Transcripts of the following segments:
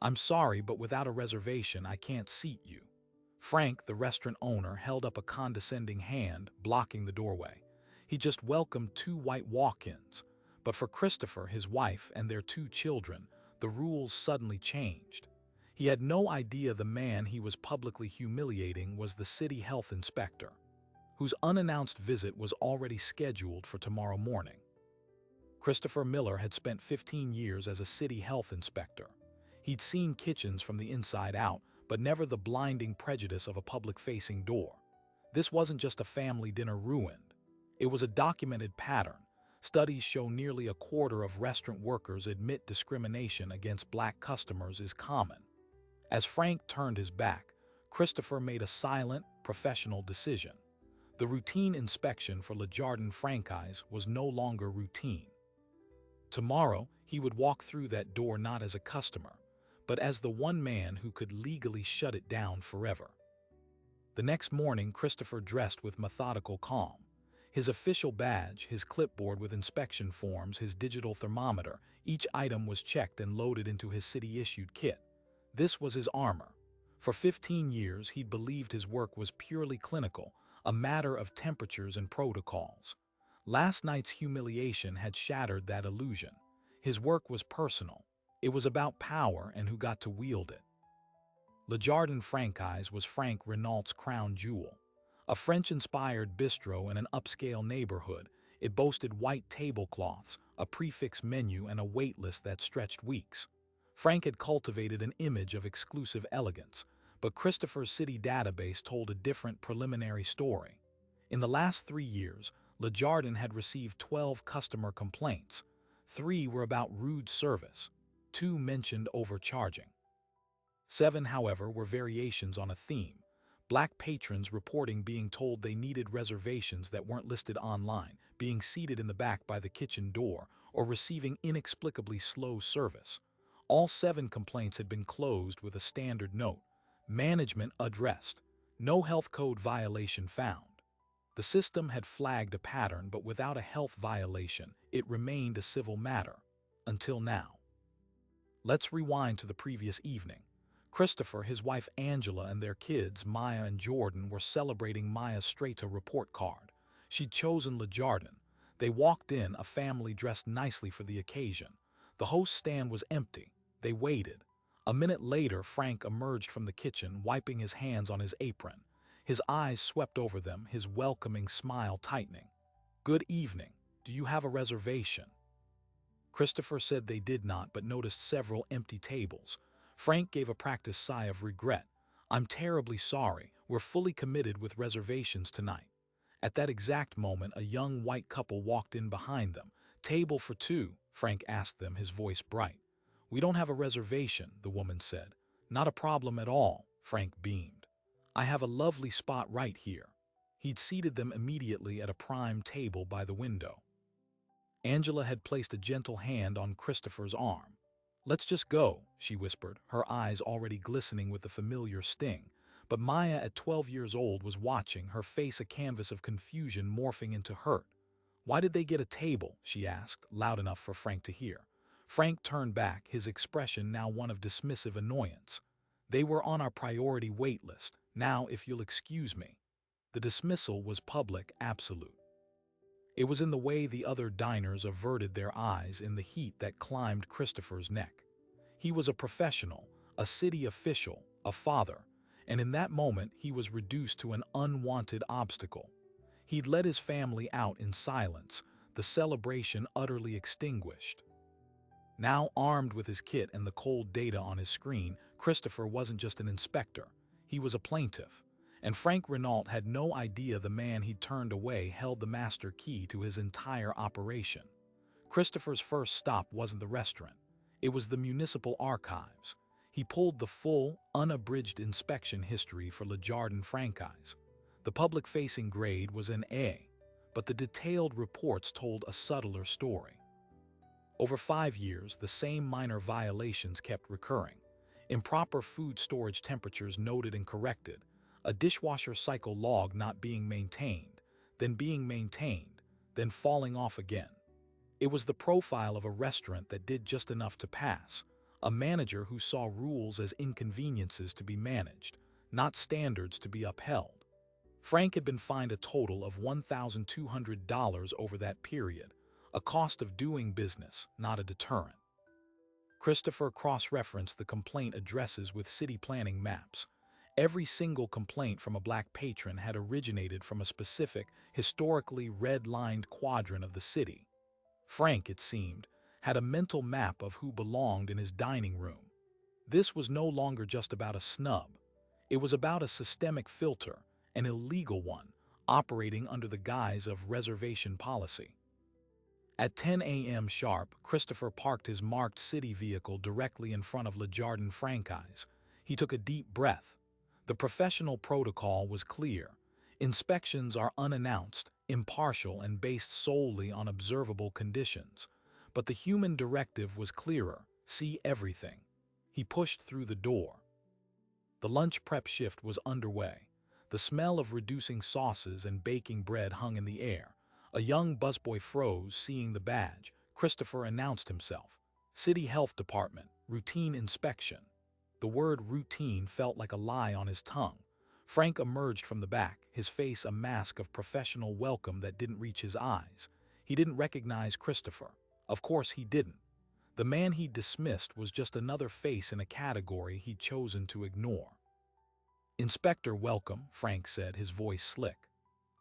"I'm sorry, but without a reservation, I can't seat you." Frank, the restaurant owner, held up a condescending hand, blocking the doorway. He just welcomed two white walk-ins. But for Christopher, his wife, and their two children, the rules suddenly changed. He had no idea the man he was publicly humiliating was the city health inspector, whose unannounced visit was already scheduled for tomorrow morning. Christopher Miller had spent 15 years as a city health inspector. He'd seen kitchens from the inside out, but never the blinding prejudice of a public-facing door. This wasn't just a family dinner ruined. It was a documented pattern. Studies show nearly a quarter of restaurant workers admit discrimination against black customers is common. As Frank turned his back, Christopher made a silent, professional decision. The routine inspection for Le Jardin franchise was no longer routine. Tomorrow, he would walk through that door not as a customer, but as the one man who could legally shut it down forever. The next morning, Christopher dressed with methodical calm. His official badge, his clipboard with inspection forms, his digital thermometer, each item was checked and loaded into his city-issued kit. This was his armor. For 15 years, he'd believed his work was purely clinical, a matter of temperatures and protocols. Last night's humiliation had shattered that illusion. His work was personal. It was about power and who got to wield it. Le Jardin franchise was Frank Renault's crown jewel. A French-inspired bistro in an upscale neighborhood, it boasted white tablecloths, a prix-fixe menu, and a wait list that stretched weeks. Frank had cultivated an image of exclusive elegance, but Christopher's city database told a different preliminary story. In the last 3 years, Le Jardin had received 12 customer complaints. 3 were about rude service. 2 mentioned overcharging. 7, however, were variations on a theme. Black patrons reporting being told they needed reservations that weren't listed online, being seated in the back by the kitchen door, or receiving inexplicably slow service. All 7 complaints had been closed with a standard note: management addressed. No health code violation found. The system had flagged a pattern, but without a health violation, it remained a civil matter. Until now. Let's rewind to the previous evening. Christopher, his wife Angela, and their kids, Maya and Jordan, were celebrating Maya's Strata report card. She'd chosen Le Jardin. They walked in, a family dressed nicely for the occasion. The host's stand was empty. They waited. A minute later, Frank emerged from the kitchen, wiping his hands on his apron. His eyes swept over them, his welcoming smile tightening. "Good evening. Do you have a reservation?" Christopher said they did not, but noticed several empty tables. Frank gave a practiced sigh of regret. "I'm terribly sorry. We're fully committed with reservations tonight." At that exact moment, a young white couple walked in behind them. "Table for 2, Frank asked them, his voice bright. "We don't have a reservation," the woman said. "Not a problem at all," Frank beamed. "I have a lovely spot right here." He'd seated them immediately at a prime table by the window. Angela had placed a gentle hand on Christopher's arm. "Let's just go," she whispered, her eyes already glistening with the familiar sting. But Maya, at 12 years old, was watching, her face a canvas of confusion morphing into hurt. "Why did they get a table?" she asked, loud enough for Frank to hear. Frank turned back, his expression now one of dismissive annoyance. "They were on our priority wait list. Now, if you'll excuse me." The dismissal was public, absolute. It was in the way the other diners averted their eyes, in the heat that climbed Christopher's neck. He was a professional, a city official, a father, and in that moment he was reduced to an unwanted obstacle. He'd let his family out in silence, the celebration utterly extinguished. Now, armed with his kit and the cold data on his screen, Christopher wasn't just an inspector. He was a plaintiff. And Frank Renault had no idea the man he'd turned away held the master key to his entire operation. Christopher's first stop wasn't the restaurant. It was the municipal archives. He pulled the full, unabridged inspection history for Le Jardin franchise. The public-facing grade was an A, but the detailed reports told a subtler story. Over 5 years, the same minor violations kept recurring. Improper food storage temperatures noted and corrected, a dishwasher cycle log not being maintained, then falling off again. It was the profile of a restaurant that did just enough to pass, a manager who saw rules as inconveniences to be managed, not standards to be upheld. Frank had been fined a total of $1,200 over that period, a cost of doing business, not a deterrent. Christopher cross-referenced the complaint addresses with city planning maps. Every single complaint from a black patron had originated from a specific, historically red-lined quadrant of the city. Frank, it seemed, had a mental map of who belonged in his dining room. This was no longer just about a snub. It was about a systemic filter, an illegal one, operating under the guise of reservation policy. At 10 a.m. sharp, Christopher parked his marked city vehicle directly in front of Le Jardin Franchise. He took a deep breath. The professional protocol was clear. Inspections are unannounced, impartial, and based solely on observable conditions. But the human directive was clearer: see everything. He pushed through the door. The lunch prep shift was underway. The smell of reducing sauces and baking bread hung in the air. A young busboy froze, seeing the badge. Christopher announced himself. City Health Department, routine inspection. The word routine felt like a lie on his tongue. Frank emerged from the back, his face a mask of professional welcome that didn't reach his eyes. He didn't recognize Christopher. Of course he didn't. The man he'd dismissed was just another face in a category he'd chosen to ignore. "Inspector, welcome," Frank said, his voice slick.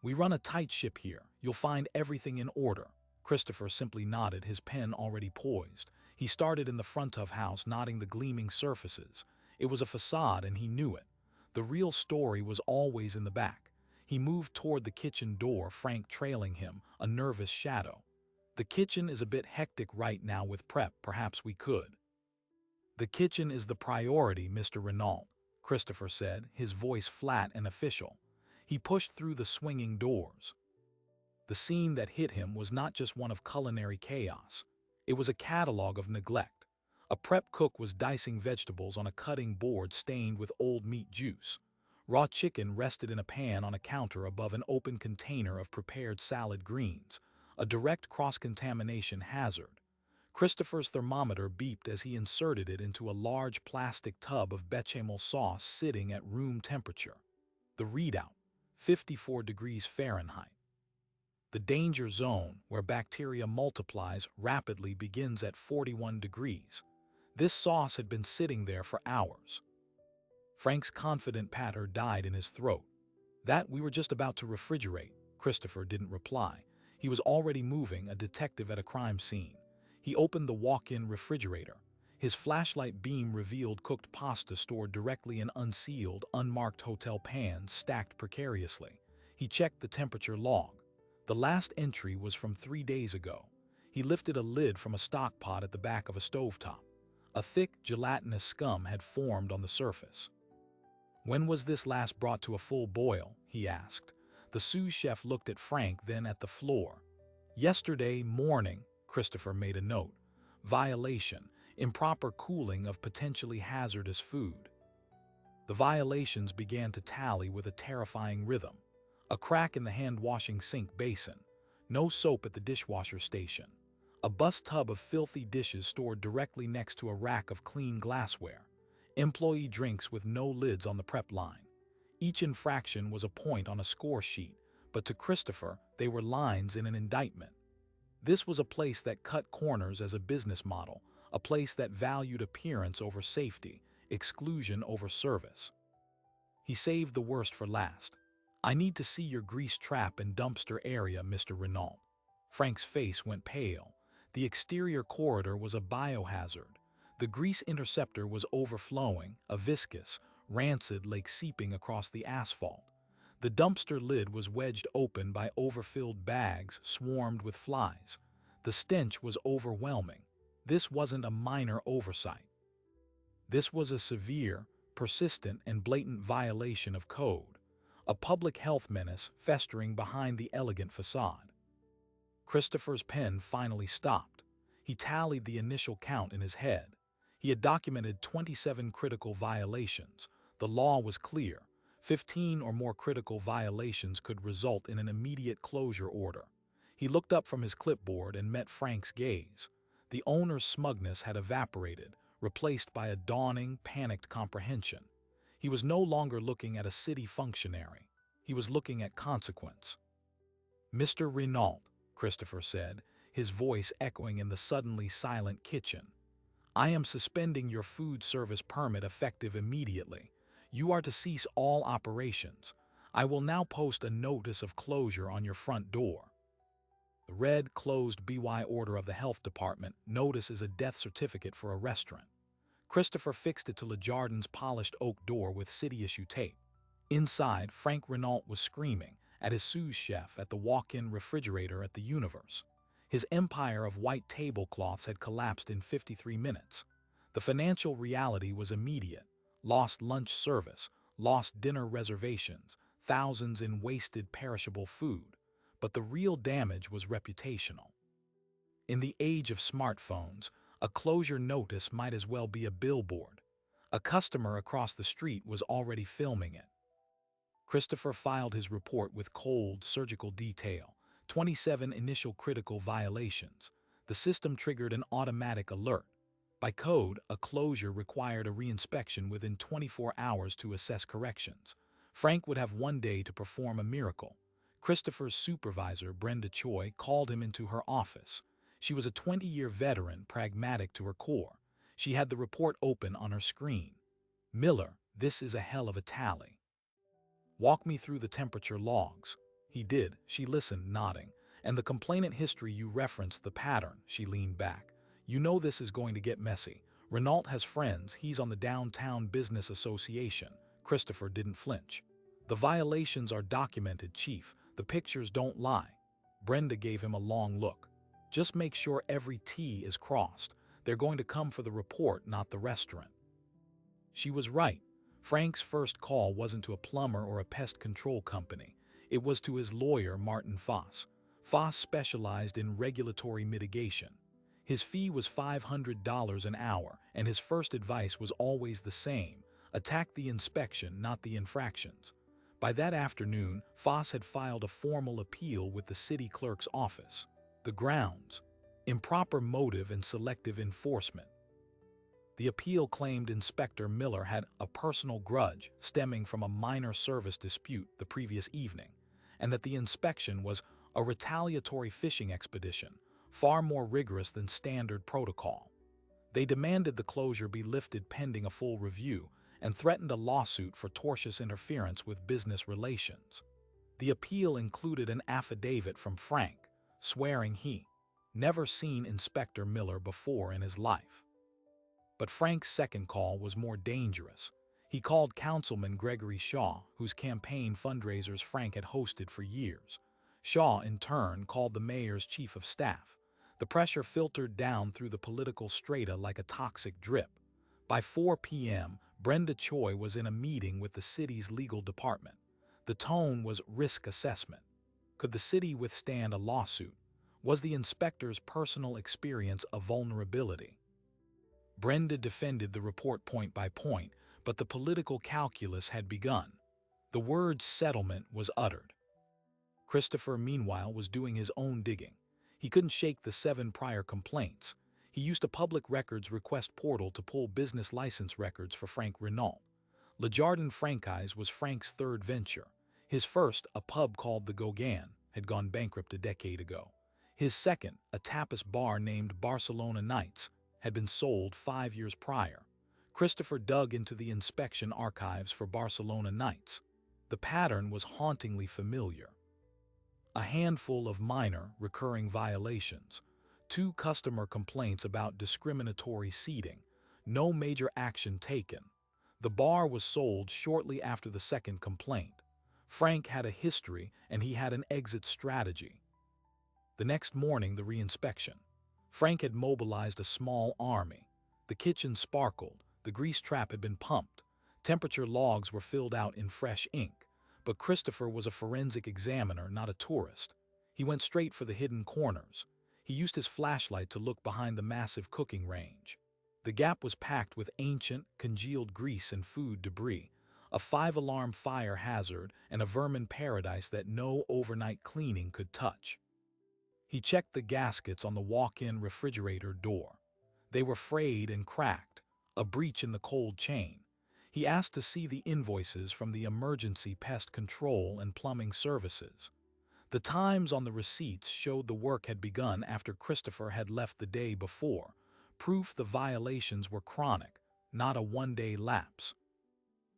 "We run a tight ship here. You'll find everything in order." Christopher simply nodded, his pen already poised. He started in the front of house, nodding the gleaming surfaces. It was a facade, and he knew it. The real story was always in the back. He moved toward the kitchen door, Frank trailing him, a nervous shadow. "The kitchen is a bit hectic right now with prep. Perhaps we could." "The kitchen is the priority, Mr. Renault," Christopher said, his voice flat and official. He pushed through the swinging doors. The scene that hit him was not just one of culinary chaos. It was a catalog of neglect. A prep cook was dicing vegetables on a cutting board stained with old meat juice. Raw chicken rested in a pan on a counter above an open container of prepared salad greens, a direct cross-contamination hazard. Christopher's thermometer beeped as he inserted it into a large plastic tub of bechamel sauce sitting at room temperature. The readout: 54 degrees Fahrenheit. The danger zone, where bacteria multiplies rapidly, begins at 41 degrees. This sauce had been sitting there for hours. Frank's confident patter died in his throat. "That we were just about to refrigerate." Christopher didn't reply. He was already moving, a detective at a crime scene. He opened the walk-in refrigerator. His flashlight beam revealed cooked pasta stored directly in unsealed, unmarked hotel pans stacked precariously. He checked the temperature log. The last entry was from 3 days ago. He lifted a lid from a stock pot at the back of a stovetop. A thick, gelatinous scum had formed on the surface. "When was this last brought to a full boil?" he asked. The sous chef looked at Frank, then at the floor. "Yesterday morning," Christopher made a note. "Violation: improper cooling of potentially hazardous food." The violations began to tally with a terrifying rhythm. A crack in the hand-washing sink basin. No soap at the dishwasher station. A bus tub of filthy dishes stored directly next to a rack of clean glassware. Employee drinks with no lids on the prep line. Each infraction was a point on a score sheet, but to Christopher, they were lines in an indictment. This was a place that cut corners as a business model, a place that valued appearance over safety, exclusion over service. He saved the worst for last. "I need to see your grease trap and dumpster area, Mr. Renault." Frank's face went pale. The exterior corridor was a biohazard. The grease interceptor was overflowing, a viscous, rancid lake seeping across the asphalt. The dumpster lid was wedged open by overfilled bags swarmed with flies. The stench was overwhelming. This wasn't a minor oversight. This was a severe, persistent, and blatant violation of code. A public health menace festering behind the elegant facade. Christopher's pen finally stopped. He tallied the initial count in his head. He had documented 27 critical violations. The law was clear. 15 or more critical violations could result in an immediate closure order. He looked up from his clipboard and met Frank's gaze. The owner's smugness had evaporated, replaced by a dawning, panicked comprehension. He was no longer looking at a city functionary. He was looking at consequence. "Mr. Renault," Christopher said, his voice echoing in the suddenly silent kitchen, "I am suspending your food service permit effective immediately. You are to cease all operations. I will now post a notice of closure on your front door." The red, closed BY order of the health department notice is a death certificate for a restaurant. Christopher fixed it to LeJardin's polished oak door with city-issue tape. Inside, Frank Renault was screaming at his sous chef at the walk-in refrigerator at the Universe. His empire of white tablecloths had collapsed in 53 minutes. The financial reality was immediate. Lost lunch service, lost dinner reservations, thousands in wasted perishable food. But the real damage was reputational. In the age of smartphones, a closure notice might as well be a billboard. A customer across the street was already filming it. Christopher filed his report with cold, surgical detail. 27 initial critical violations. The system triggered an automatic alert. By code, a closure required a reinspection within 24 hours to assess corrections. Frank would have 1 day to perform a miracle. Christopher's supervisor, Brenda Choi, called him into her office. She was a 20-year veteran, pragmatic to her core. She had the report open on her screen. "Miller, this is a hell of a tally. Walk me through the temperature logs." He did. She listened, nodding. "And the complainant history you referenced, the pattern." She leaned back. "You know this is going to get messy. Renault has friends. He's on the Downtown Business Association." Christopher didn't flinch. "The violations are documented, Chief. The pictures don't lie." Brenda gave him a long look. "Just make sure every T is crossed. They're going to come for the report, not the restaurant." She was right. Frank's first call wasn't to a plumber or a pest control company. It was to his lawyer, Martin Foss. Foss specialized in regulatory mitigation. His fee was $500 an hour, and his first advice was always the same: attack the inspection, not the infractions. By that afternoon, Foss had filed a formal appeal with the city clerk's office. The grounds: improper motive and selective enforcement. The appeal claimed Inspector Miller had a personal grudge stemming from a minor service dispute the previous evening, and that the inspection was a retaliatory fishing expedition, far more rigorous than standard protocol. They demanded the closure be lifted pending a full review and threatened a lawsuit for tortious interference with business relations. The appeal included an affidavit from Frank, swearing he never seen Inspector Miller before in his life. But Frank's second call was more dangerous. He called Councilman Gregory Shaw, whose campaign fundraisers Frank had hosted for years. Shaw, in turn, called the mayor's chief of staff. The pressure filtered down through the political strata like a toxic drip. By 4 p.m., Brenda Choi was in a meeting with the city's legal department. The tone was risk assessment. Could the city withstand a lawsuit? Was the inspector's personal experience a vulnerability? Brenda defended the report point by point, but the political calculus had begun. The word settlement was uttered. Christopher, meanwhile, was doing his own digging. He couldn't shake the 7 prior complaints. He used a public records request portal to pull business license records for Frank Renault. LeJardin Franchise was Frank's third venture. His first, a pub called the Gauguin, had gone bankrupt a decade ago. His second, a tapas bar named Barcelona Nights, had been sold 5 years prior. Christopher dug into the inspection archives for Barcelona Nights. The pattern was hauntingly familiar. A handful of minor, recurring violations, 2 customer complaints about discriminatory seating, no major action taken. The bar was sold shortly after the second complaint. Frank had a history, and he had an exit strategy. The next morning, the reinspection. Frank had mobilized a small army. The kitchen sparkled, the grease trap had been pumped, temperature logs were filled out in fresh ink. But Christopher was a forensic examiner, not a tourist. He went straight for the hidden corners. He used his flashlight to look behind the massive cooking range. The gap was packed with ancient, congealed grease and food debris, a 5-alarm fire hazard and a vermin paradise that no overnight cleaning could touch. He checked the gaskets on the walk-in refrigerator door. They were frayed and cracked. a breach in the cold chain. He asked to see the invoices from the emergency pest control and plumbing services. The times on the receipts showed the work had begun after Christopher had left the day before, proof the violations were chronic, not a one-day lapse.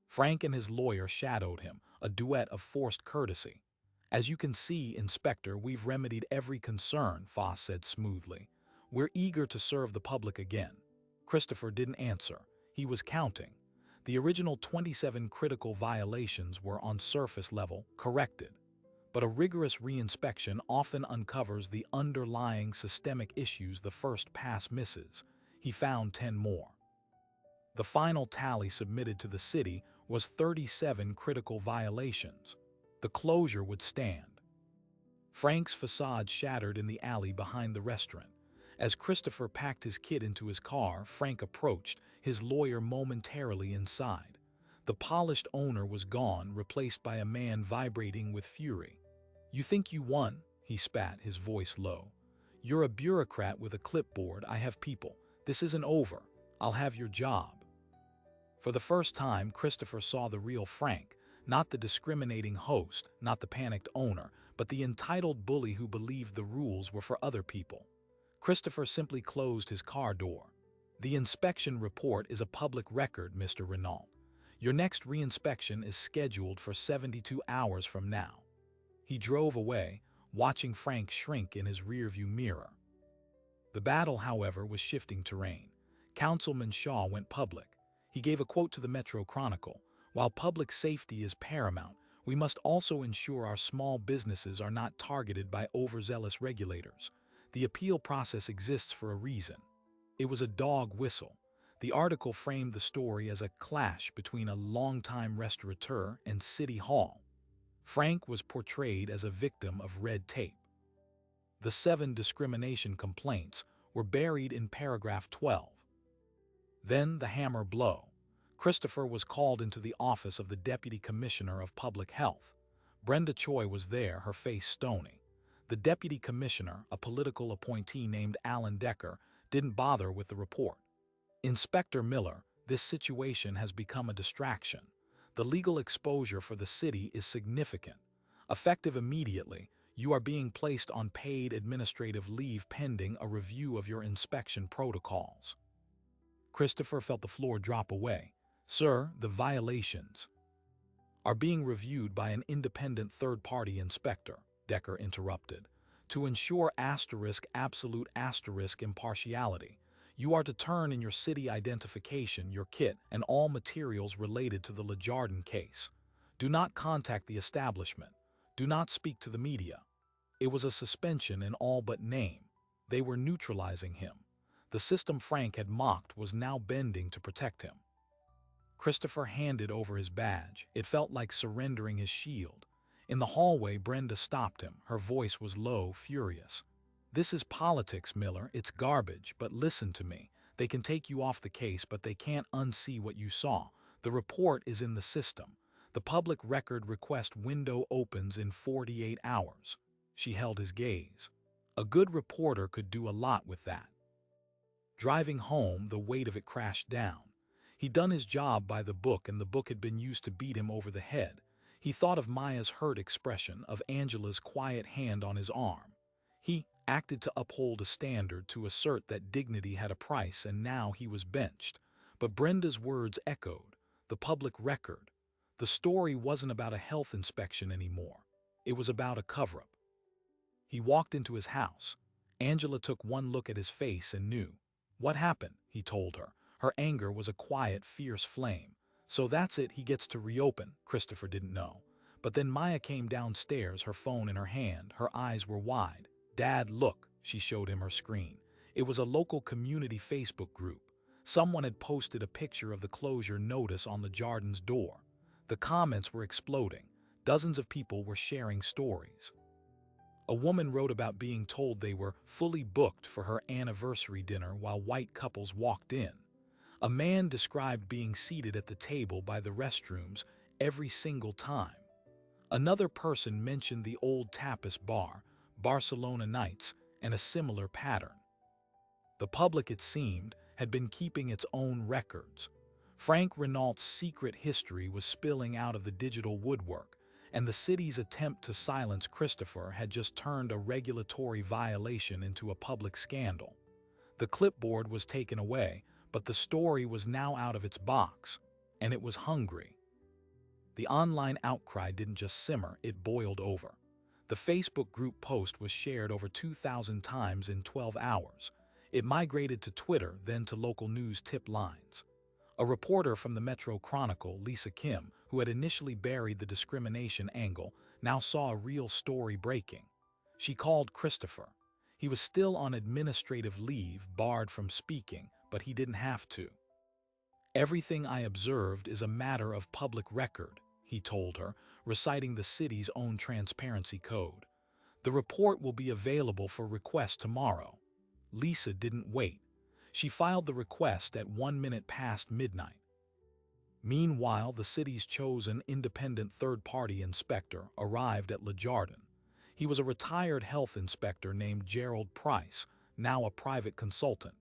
Frank and his lawyer shadowed him, a duet of forced courtesy. "As you can see, Inspector, we've remedied every concern," Foss said smoothly. "We're eager to serve the public again." Christopher didn't answer. He was counting. The original 27 critical violations were on surface level, corrected. But a rigorous reinspection often uncovers the underlying systemic issues the first pass misses. He found 10 more. The final tally submitted to the city was 37 critical violations. The closure would stand. Frank's facade shattered in the alley behind the restaurant. As Christopher packed his kit into his car, Frank approached, his lawyer momentarily inside. The polished owner was gone, replaced by a man vibrating with fury. "You think you won?" he spat, his voice low. "You're a bureaucrat with a clipboard. I have people. This isn't over. I'll have your job." For the first time, Christopher saw the real Frank, not the discriminating host, not the panicked owner, but the entitled bully who believed the rules were for other people. Christopher simply closed his car door. "The inspection report is a public record, Mr. Renault. Your next reinspection is scheduled for 72 hours from now." He drove away, watching Frank shrink in his rearview mirror. The battle, however, was shifting terrain. Councilman Shaw went public. He gave a quote to the Metro Chronicle. "While public safety is paramount, we must also ensure our small businesses are not targeted by overzealous regulators. The appeal process exists for a reason." It was a dog whistle. The article framed the story as a clash between a longtime restaurateur and City Hall. Frank was portrayed as a victim of red tape. The 7 discrimination complaints were buried in paragraph 12. Then the hammer blow. Christopher was called into the office of the Deputy Commissioner of Public Health. Brenda Choi was there, her face stony. The Deputy Commissioner, a political appointee named Alan Decker, didn't bother with the report. "Inspector Miller, this situation has become a distraction. The legal exposure for the city is significant. Effective immediately, you are being placed on paid administrative leave pending a review of your inspection protocols." Christopher felt the floor drop away. "Sir, the violations are being reviewed by an independent third-party inspector," Decker interrupted. "To ensure absolute impartiality, you are to turn in your city identification, your kit, and all materials related to the LeJardin case. Do not contact the establishment. Do not speak to the media." It was a suspension in all but name. They were neutralizing him. The system Frank had mocked was now bending to protect him. Christopher handed over his badge. It felt like surrendering his shield. In the hallway, Brenda stopped him. Her voice was low, furious. "This is politics, Miller. It's garbage, but listen to me. They can take you off the case, but they can't unsee what you saw. The report is in the system. The public record request window opens in 48 hours. She held his gaze. A good reporter could do a lot with that. Driving home, the weight of it crashed down. He'd done his job by the book, and the book had been used to beat him over the head. He thought of Maya's hurt expression, of Angela's quiet hand on his arm. He acted to uphold a standard, to assert that dignity had a price, and now he was benched. But Brenda's words echoed. The public record. The story wasn't about a health inspection anymore. It was about a cover-up. He walked into his house. Angela took one look at his face and knew. "What happened?" he told her. Her anger was a quiet, fierce flame. "So that's it, he gets to reopen." Christopher didn't know. But then Maya came downstairs, her phone in her hand. Her eyes were wide. "Dad, look." She showed him her screen. It was a local community Facebook group. Someone had posted a picture of the closure notice on LeJardin's door. The comments were exploding. Dozens of people were sharing stories. A woman wrote about being told they were fully booked for her anniversary dinner while white couples walked in. A man described being seated at the table by the restrooms every single time. Another person mentioned the old tapas bar, Barcelona Nights, and a similar pattern. The public, it seemed, had been keeping its own records. Frank Renault's secret history was spilling out of the digital woodwork, and the city's attempt to silence Christopher had just turned a regulatory violation into a public scandal. The clipboard was taken away, but the story was now out of its box, and it was hungry. The online outcry didn't just simmer, it boiled over. The Facebook group post was shared over 2,000 times in 12 hours. It migrated to Twitter, then to local news tip lines. A reporter from the Metro Chronicle, Lisa Kim, who had initially buried the discrimination angle, now saw a real story breaking. She called Christopher. He was still on administrative leave, barred from speaking, but he didn't have to. "Everything I observed is a matter of public record," he told her, reciting the city's own transparency code. "The report will be available for request tomorrow." Lisa didn't wait. She filed the request at 1 minute past midnight. Meanwhile, the city's chosen independent third-party inspector arrived at Le Jardin. He was a retired health inspector named Gerald Price, now a private consultant.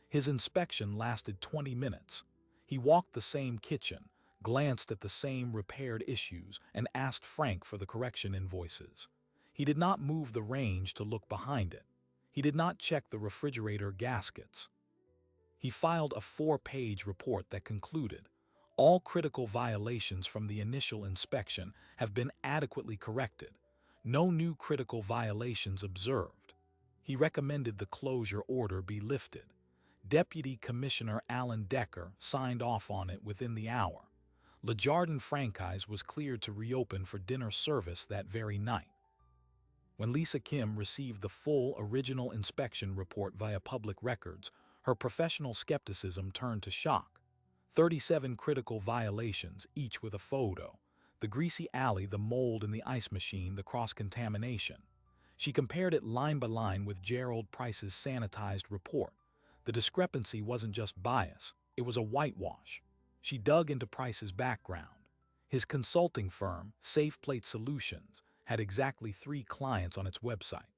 His inspection lasted 20 minutes. He walked the same kitchen, glanced at the same repaired issues, and asked Frank for the correction invoices. He did not move the range to look behind it. He did not check the refrigerator gaskets. He filed a 4-page report that concluded, "All critical violations from the initial inspection have been adequately corrected. No new critical violations observed." He recommended the closure order be lifted. Deputy Commissioner Alan Decker signed off on it within the hour. Le Jardin franchise was cleared to reopen for dinner service that very night. When Lisa Kim received the full original inspection report via public records, her professional skepticism turned to shock. 37 critical violations, each with a photo. The greasy alley, the mold in the ice machine, the cross-contamination. She compared it line by line with Gerald Price's sanitized report. The discrepancy wasn't just bias, it was a whitewash. She dug into Price's background. His consulting firm, Safe Plate Solutions, had exactly 3 clients on its website.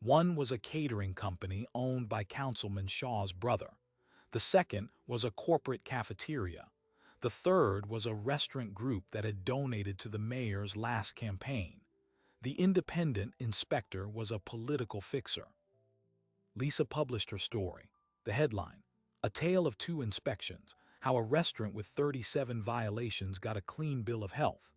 One was a catering company owned by Councilman Shaw's brother. The second was a corporate cafeteria. The third was a restaurant group that had donated to the mayor's last campaign. The independent inspector was a political fixer. Lisa published her story. The headline, "A Tale of Two Inspections, How a Restaurant with 37 Violations Got a Clean Bill of Health."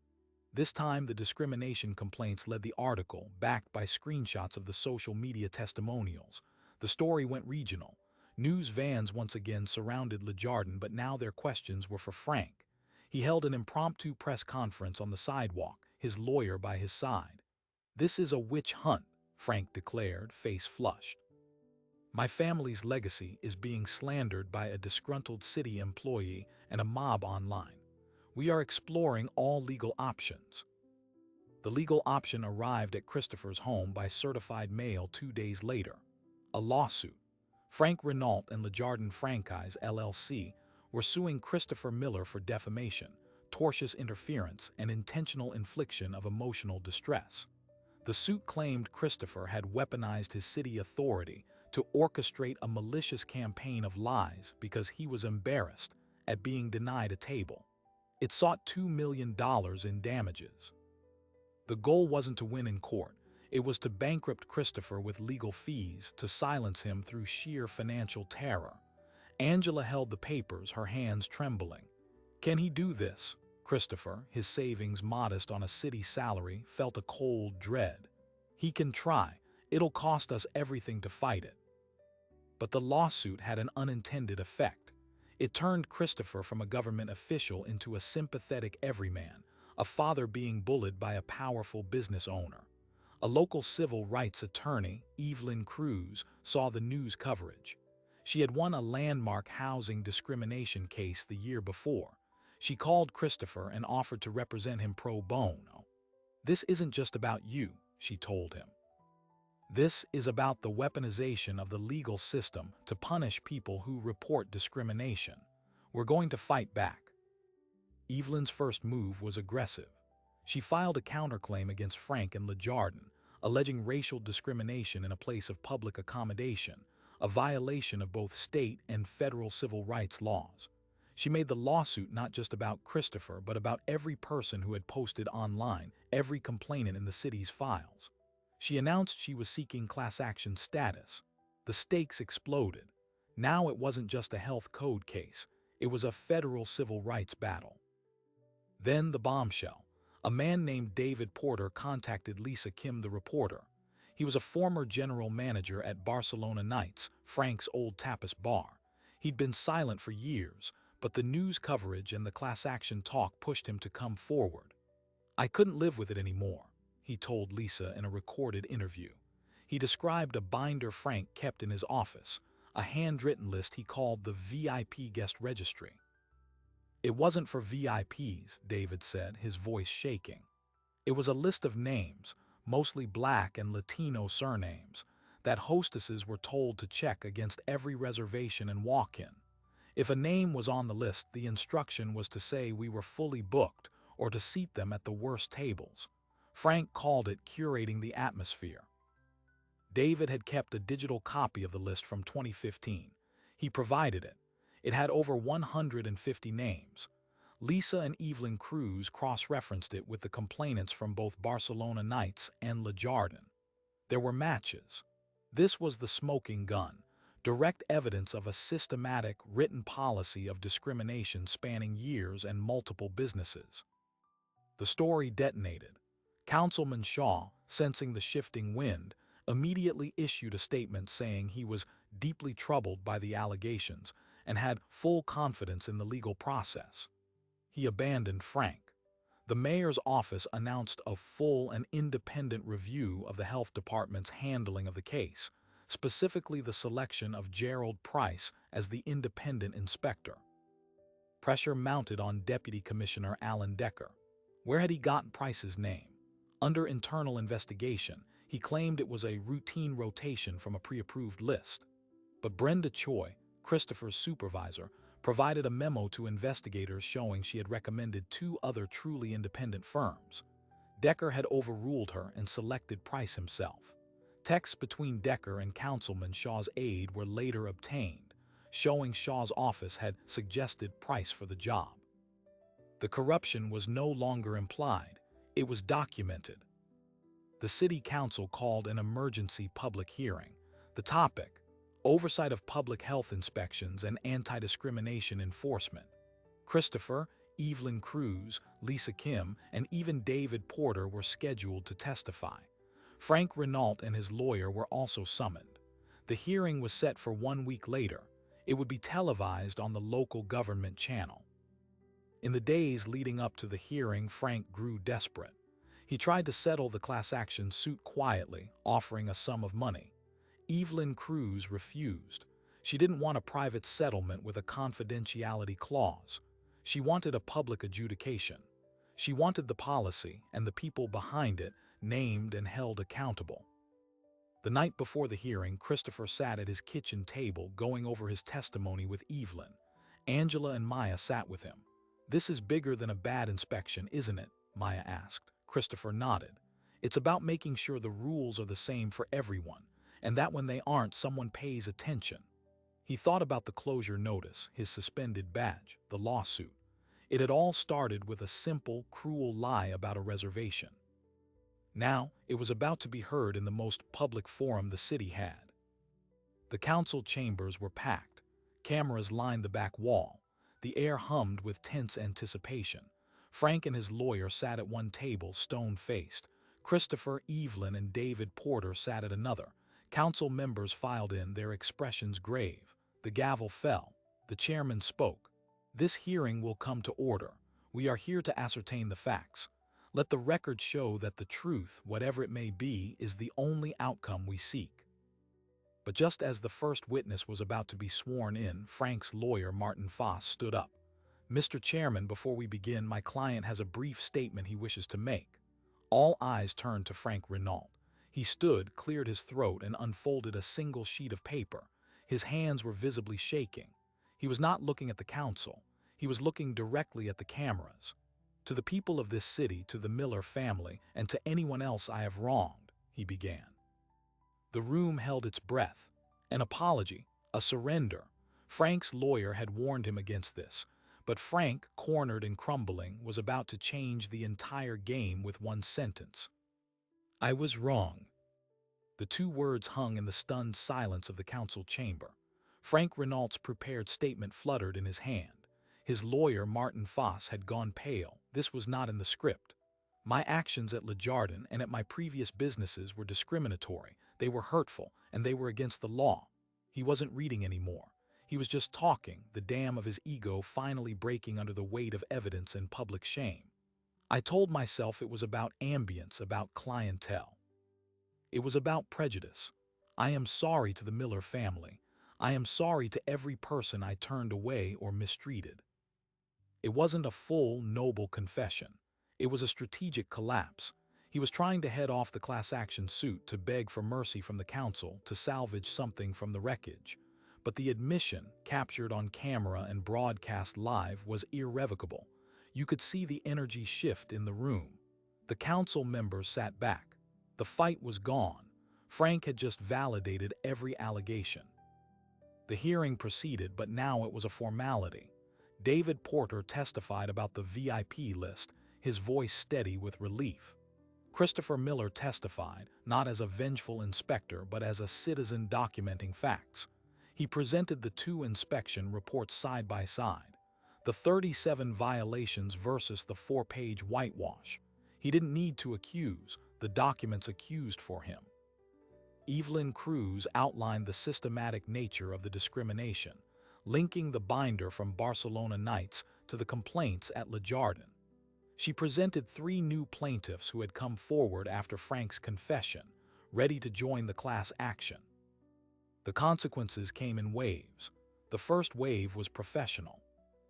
This time, the discrimination complaints led the article, backed by screenshots of the social media testimonials. The story went regional. News vans once again surrounded Le Jardin, but now their questions were for Frank. He held an impromptu press conference on the sidewalk, his lawyer by his side. "This is a witch hunt," Frank declared, face flushed. "My family's legacy is being slandered by a disgruntled city employee and a mob online. We are exploring all legal options." The legal option arrived at Christopher's home by certified mail 2 days later. A lawsuit. Frank Renault and Le Jardin Franchise LLC were suing Christopher Miller for defamation, tortious interference, and intentional infliction of emotional distress. The suit claimed Christopher had weaponized his city authority to orchestrate a malicious campaign of lies because he was embarrassed at being denied a table. It sought $2 million in damages. The goal wasn't to win in court. It was to bankrupt Christopher with legal fees, to silence him through sheer financial terror. Angela held the papers, her hands trembling. Can he do this? Christopher, his savings modest on a city salary, felt a cold dread. He can try. It'll cost us everything to fight it. But the lawsuit had an unintended effect. It turned Christopher from a government official into a sympathetic everyman, a father being bullied by a powerful business owner. A local civil rights attorney, Evelyn Cruz, saw the news coverage. She had won a landmark housing discrimination case the year before. She called Christopher and offered to represent him pro bono. "This isn't just about you," she told him. "This is about the weaponization of the legal system to punish people who report discrimination. We're going to fight back." Evelyn's first move was aggressive. She filed a counterclaim against Frank and Le Jardin, alleging racial discrimination in a place of public accommodation, a violation of both state and federal civil rights laws. She made the lawsuit not just about Christopher, but about every person who had posted online, every complainant in the city's files. She announced she was seeking class action status. The stakes exploded. Now it wasn't just a health code case, it was a federal civil rights battle. Then the bombshell. A man named David Porter contacted Lisa Kim, the reporter. He was a former general manager at Barcelona Nights, Frank's old tapas bar. He'd been silent for years, but the news coverage and the class action talk pushed him to come forward. "I couldn't live with it anymore," he told Lisa in a recorded interview. He described a binder Frank kept in his office, a handwritten list he called the VIP guest registry. "It wasn't for VIPs," David said, his voice shaking. "It was a list of names, mostly Black and Latino surnames, that hostesses were told to check against every reservation and walk-in. If a name was on the list, the instruction was to say we were fully booked or to seat them at the worst tables." Frank called it curating the atmosphere. David had kept a digital copy of the list from 2015. He provided it. It had over 150 names. Lisa and Evelyn Cruz cross-referenced it with the complainants from both Barcelona Nights and Le Jardin. There were matches. This was the smoking gun, direct evidence of a systematic, written policy of discrimination spanning years and multiple businesses. The story detonated. Councilman Shaw, sensing the shifting wind, immediately issued a statement saying he was deeply troubled by the allegations and had full confidence in the legal process. He abandoned Frank. The mayor's office announced a full and independent review of the health department's handling of the case, specifically the selection of Gerald Price as the independent inspector. Pressure mounted on Deputy Commissioner Alan Decker. Where had he gotten Price's name? Under internal investigation, he claimed it was a routine rotation from a pre-approved list. But Brenda Choi, Christopher's supervisor, provided a memo to investigators showing she had recommended two other truly independent firms. Decker had overruled her and selected Price himself. Texts between Decker and Councilman Shaw's aide were later obtained, showing Shaw's office had suggested Price for the job. The corruption was no longer implied, it was documented. The city council called an emergency public hearing. The topic: oversight of public health inspections and anti-discrimination enforcement. Christopher, Evelyn Cruz, Lisa Kim, and even David Porter were scheduled to testify. Frank Renault and his lawyer were also summoned. The hearing was set for 1 week later. It would be televised on the local government channel. In the days leading up to the hearing, Frank grew desperate. He tried to settle the class action suit quietly, offering a sum of money. Evelyn Cruz refused. She didn't want a private settlement with a confidentiality clause. She wanted a public adjudication. She wanted the policy and the people behind it named and held accountable. The night before the hearing, Christopher sat at his kitchen table going over his testimony with Evelyn. Angela and Maya sat with him. "This is bigger than a bad inspection, isn't it?" Maya asked. Christopher nodded. "It's about making sure the rules are the same for everyone, and that when they aren't, someone pays attention." He thought about the closure notice, his suspended badge, the lawsuit. It had all started with a simple, cruel lie about a reservation. Now, it was about to be heard in the most public forum the city had. The council chambers were packed. Cameras lined the back wall. The air hummed with tense anticipation. Frank and his lawyer sat at one table, stone-faced. Christopher, Evelyn, and David Porter sat at another. Council members filed in, their expressions grave. The gavel fell. The chairman spoke. "This hearing will come to order. We are here to ascertain the facts. Let the record show that the truth, whatever it may be, is the only outcome we seek." But just as the first witness was about to be sworn in, Frank's lawyer, Martin Foss, stood up. "Mr. Chairman, before we begin, my client has a brief statement he wishes to make." All eyes turned to Frank Renault. He stood, cleared his throat, and unfolded a single sheet of paper. His hands were visibly shaking. He was not looking at the council. He was looking directly at the cameras. "To the people of this city, to the Miller family, and to anyone else I have wronged," he began. The room held its breath. An apology, a surrender. Frank's lawyer had warned him against this, but Frank, cornered and crumbling, was about to change the entire game with one sentence. "I was wrong." The two words hung in the stunned silence of the council chamber. Frank Renault's prepared statement fluttered in his hand. His lawyer, Martin Foss, had gone pale. This was not in the script. "My actions at Le Jardin and at my previous businesses were discriminatory, they were hurtful, and they were against the law." He wasn't reading anymore. He was just talking, the dam of his ego finally breaking under the weight of evidence and public shame. "I told myself it was about ambience, about clientele. It was about prejudice. I am sorry to the Miller family. I am sorry to every person I turned away or mistreated." It wasn't a full, noble confession. It was a strategic collapse. He was trying to head off the class action suit, to beg for mercy from the council, to salvage something from the wreckage. But the admission, captured on camera and broadcast live, was irrevocable. You could see the energy shift in the room. The council members sat back. The fight was gone. Frank had just validated every allegation. The hearing proceeded, but now it was a formality. David Porter testified about the VIP list, his voice steady with relief. Christopher Miller testified, not as a vengeful inspector, but as a citizen documenting facts. He presented the two inspection reports side by side, the 37 violations versus the 4-page whitewash. He didn't need to accuse, the documents accused for him. Evelyn Cruz outlined the systematic nature of the discrimination, linking the binder from Barcelona Nights to the complaints at Le Jardin. She presented 3 new plaintiffs who had come forward after Frank's confession, ready to join the class action. The consequences came in waves. The first wave was professional.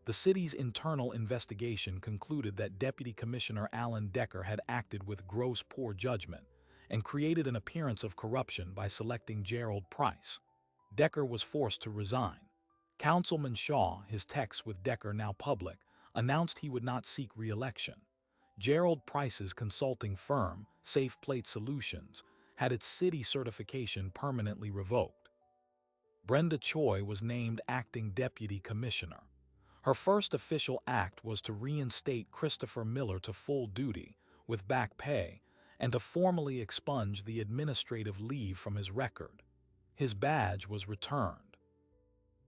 The city's internal investigation concluded that Deputy Commissioner Alan Decker had acted with gross poor judgment and created an appearance of corruption by selecting Gerald Price. Decker was forced to resign. Councilman Shaw, his texts with Decker now public, announced he would not seek re-election. Gerald Price's consulting firm, Safe Plate Solutions, had its city certification permanently revoked. Brenda Choi was named acting deputy commissioner. Her first official act was to reinstate Christopher Miller to full duty, with back pay, and to formally expunge the administrative leave from his record. His badge was returned.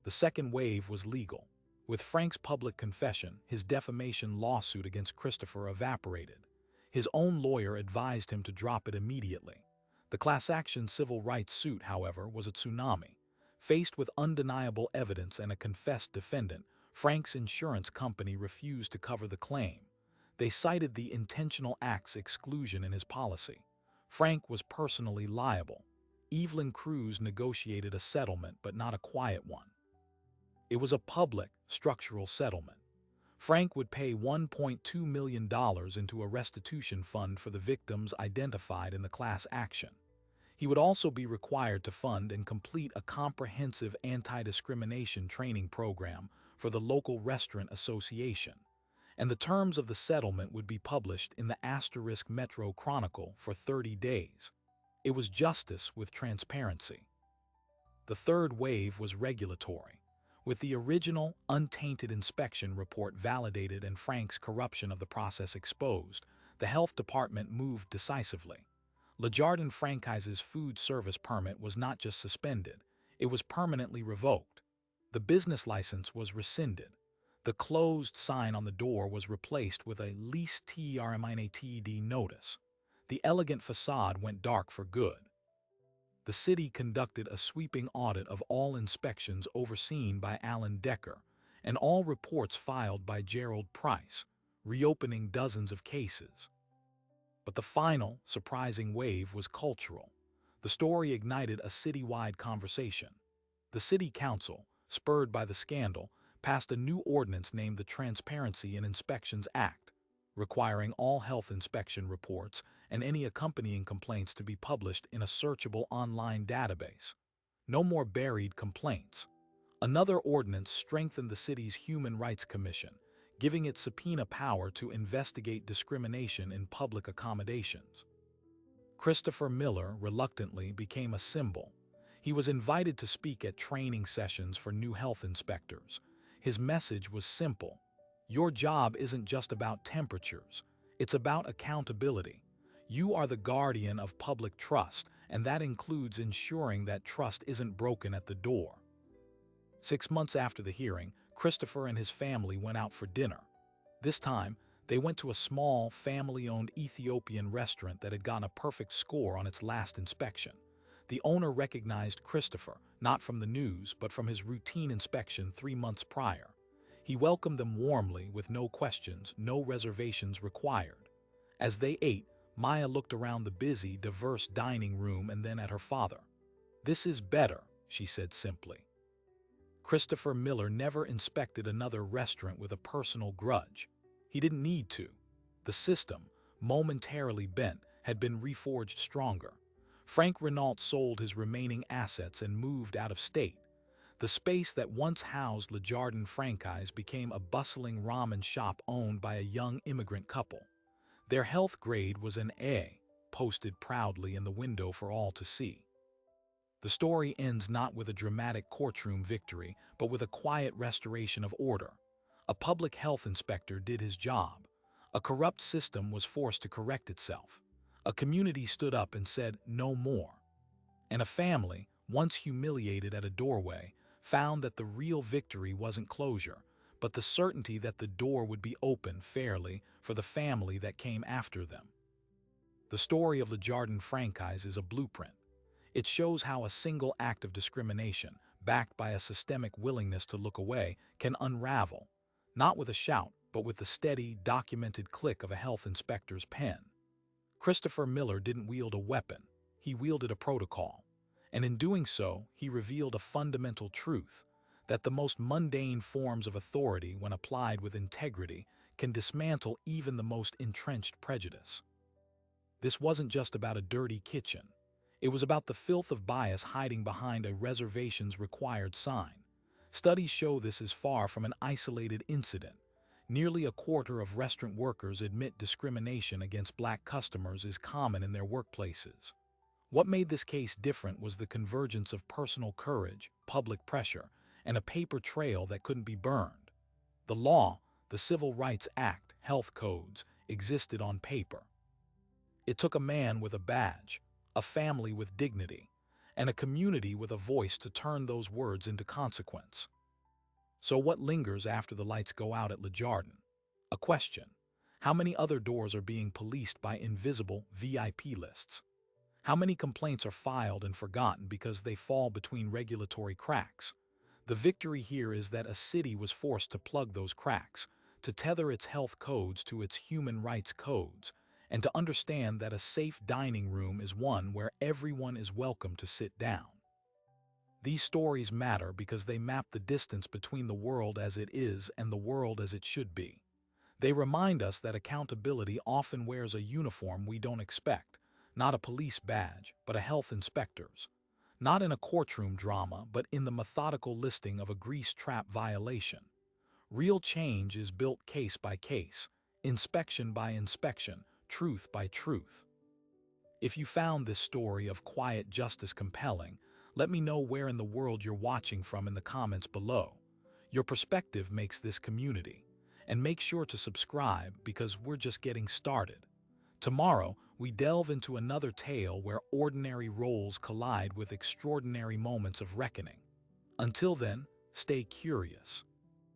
The second wave was legal. With Frank's public confession, his defamation lawsuit against Christopher evaporated. His own lawyer advised him to drop it immediately. The class action civil rights suit, however, was a tsunami. Faced with undeniable evidence and a confessed defendant, Frank's insurance company refused to cover the claim. They cited the intentional acts exclusion in his policy. Frank was personally liable. Evelyn Cruz negotiated a settlement, but not a quiet one. It was a public, structural settlement. Frank would pay $1.2 million into a restitution fund for the victims identified in the class action. He would also be required to fund and complete a comprehensive anti-discrimination training program for the local restaurant association, and the terms of the settlement would be published in the Asterisk Metro Chronicle for 30 days. It was justice with transparency. The third wave was regulatory. With the original, untainted inspection report validated and Frank's corruption of the process exposed, the health department moved decisively. Le Jardin Franchise's food service permit was not just suspended, it was permanently revoked. The business license was rescinded. The closed sign on the door was replaced with a lease terminated notice. The elegant facade went dark for good. The city conducted a sweeping audit of all inspections overseen by Alan Decker and all reports filed by Gerald Price, reopening dozens of cases. But the final, surprising wave was cultural. The story ignited a citywide conversation. The city council, spurred by the scandal, passed a new ordinance named the Transparency in Inspections Act, requiring all health inspection reports and any accompanying complaints to be published in a searchable online database. No more buried complaints. Another ordinance strengthened the city's Human Rights Commission, giving it subpoena power to investigate discrimination in public accommodations. Christopher Miller reluctantly became a symbol. He was invited to speak at training sessions for new health inspectors. His message was simple. Your job isn't just about temperatures. It's about accountability. You are the guardian of public trust, and that includes ensuring that trust isn't broken at the door. 6 months after the hearing, Christopher and his family went out for dinner. This time, they went to a small, family-owned Ethiopian restaurant that had gotten a perfect score on its last inspection. The owner recognized Christopher, not from the news, but from his routine inspection 3 months prior. He welcomed them warmly with no questions, no reservations required. As they ate, Maya looked around the busy, diverse dining room and then at her father. "This is better," she said simply. Christopher Miller never inspected another restaurant with a personal grudge. He didn't need to. The system, momentarily bent, had been reforged stronger. Frank Renault sold his remaining assets and moved out of state. The space that once housed Le Jardin Franchise became a bustling ramen shop owned by a young immigrant couple. Their health grade was an A, posted proudly in the window for all to see. The story ends not with a dramatic courtroom victory, but with a quiet restoration of order. A public health inspector did his job. A corrupt system was forced to correct itself. A community stood up and said, "No more." And a family, once humiliated at a doorway, found that the real victory wasn't closure, but the certainty that the door would be open fairly for the family that came after them. The story of Le Jardin Franchise is a blueprint. It shows how a single act of discrimination, backed by a systemic willingness to look away, can unravel, not with a shout, but with the steady, documented click of a health inspector's pen. Christopher Miller didn't wield a weapon, he wielded a protocol. And in doing so, he revealed a fundamental truth, that the most mundane forms of authority, when applied with integrity, can dismantle even the most entrenched prejudice. This wasn't just about a dirty kitchen. It was about the filth of bias hiding behind a reservations required sign. Studies show this is far from an isolated incident. Nearly a quarter of restaurant workers admit discrimination against black customers is common in their workplaces. What made this case different was the convergence of personal courage, public pressure, and a paper trail that couldn't be burned. The law, the Civil Rights Act, health codes, existed on paper. It took a man with a badge, a family with dignity, and a community with a voice to turn those words into consequence. So what lingers after the lights go out at Le Jardin? A question. How many other doors are being policed by invisible VIP lists? How many complaints are filed and forgotten because they fall between regulatory cracks? The victory here is that a city was forced to plug those cracks, to tether its health codes to its human rights codes, and to understand that a safe dining room is one where everyone is welcome to sit down. These stories matter because they map the distance between the world as it is and the world as it should be. They remind us that accountability often wears a uniform we don't expect, not a police badge, but a health inspector's. Not in a courtroom drama, but in the methodical listing of a grease trap violation. Real change is built case by case, inspection by inspection, truth by truth. If you found this story of quiet justice compelling, let me know where in the world you're watching from in the comments below. Your perspective makes this community. And make sure to subscribe because we're just getting started. Tomorrow, we delve into another tale where ordinary roles collide with extraordinary moments of reckoning. Until then, stay curious.